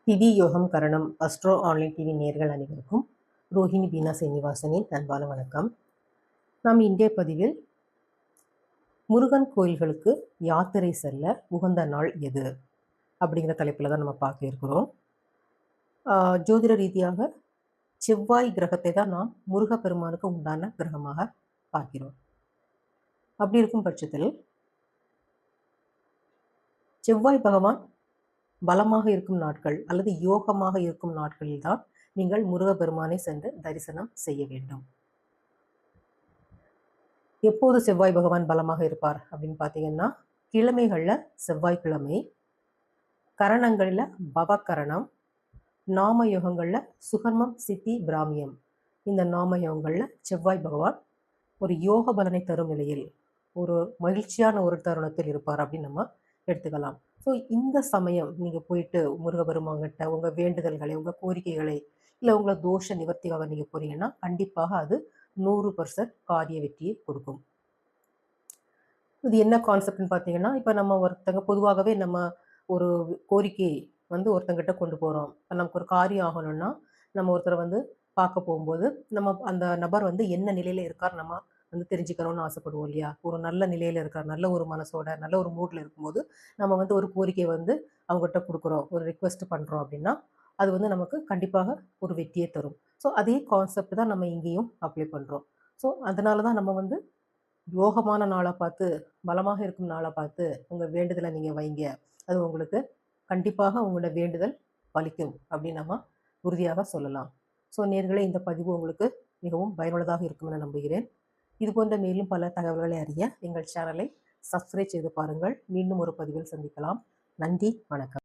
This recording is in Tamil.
திதி யோகம் கரணம் அஸ்ட்ரோ ஆன்லைன் டிவி நேர்கள் அனைவருக்கும் ரோஹிணி பீனா சீனிவாசனின் அன்பான வணக்கம். நாம் இன்றைய பதிவில் முருகன் கோயில்களுக்கு யாத்திரை செல்ல உகந்த நாள் எது அப்படிங்கிற தலைப்பில் தான் நம்ம பார்க்க இருக்கிறோம். ஜோதிட ரீதியாக செவ்வாய் கிரகத்தை தான் நாம் முருகப்பெருமானுக்கு உண்டான கிரகமாக பார்க்கிறோம். அப்படி இருக்கும் பட்சத்தில் செவ்வாய் பகவான் பலமாக இருக்கும் நாட்கள் அல்லது யோகமாக இருக்கும் நாட்களில் தான் நீங்கள் முருகப்பெருமானை சென்று தரிசனம் செய்ய வேண்டும். எப்போது செவ்வாய் பகவான் பலமாக இருப்பார் அப்படின்னு பார்த்தீங்கன்னா, கிழமைகளில் செவ்வாய்க்கிழமை, கரணங்களில் பவகரணம், நாம யோகங்களில் சுகர்மம் சித்தி பிராமியம், இந்த நாம யோகங்களில் செவ்வாய் பகவான் ஒரு யோக பலனை தரும் நிலையில் ஒரு மகிழ்ச்சியான ஒரு தருணத்தில் இருப்பார் அப்படின்னு நம்ம எடுத்துக்கலாம். ஸோ இந்த சமயம் நீங்கள் போயிட்டு முருகப்பெருமான்கிட்ட உங்கள் வேண்டுதல்களை, உங்கள் கோரிக்கைகளை, இல்லை உங்களை தோஷ நிவர்த்திக்காக நீங்கள் போறீங்கன்னா கண்டிப்பாக அது 100% காரிய வெற்றியை கொடுக்கும். இது என்ன கான்செப்ட்னு பார்த்தீங்கன்னா, இப்போ நம்ம ஒருத்தங்க பொதுவாகவே நம்ம ஒரு கோரிக்கை ஒருத்தங்கிட்ட கொண்டு போகிறோம். நமக்கு ஒரு காரியம் ஆகணும்னா நம்ம ஒருத்தரை பார்க்க போகும்போது நம்ம அந்த நபர் என்ன நிலையில் இருக்கார் நம்ம தெரிஞ்சுக்கணும்னு ஆசைப்படுவோம் இல்லையா? ஒரு நல்ல நிலையில் இருக்கார், நல்ல ஒரு மனசோட, நல்ல ஒரு மூடில் இருக்கும்போது நம்ம ஒரு கோரிக்கை அவங்ககிட்ட கொடுக்குறோம், ஒரு ரிக்வெஸ்ட் பண்ணுறோம் அப்படின்னா அது நமக்கு கண்டிப்பாக ஒரு வெற்றியை தரும். ஸோ அதே கான்செப்ட் தான் நம்ம இங்கேயும் அப்ளை பண்ணுறோம். ஸோ அதனால தான் நம்ம யோகமான நாளை பார்த்து, பலமாக இருக்கும் நாளை பார்த்து உங்கள் வேண்டுதலை நீங்கள் வைங்க. அது உங்களுக்கு கண்டிப்பாக உங்களோட வேண்டுதல் பலிக்கும் அப்படின்னு நம்ம உறுதியாக சொல்லலாம். ஸோ நேயர்களே, இந்த பதிவு உங்களுக்கு மிகவும் பயனுள்ளதாக இருக்கும் என நம்புகிறேன். இது போன்ற மேலும் பல தகவல்களை அறிய எங்கள் சேனலை சப்ஸ்கிரைப் செய்து பாருங்கள். மீண்டும் ஒரு பதிவில் சந்திக்கலாம். நன்றி, வணக்கம்.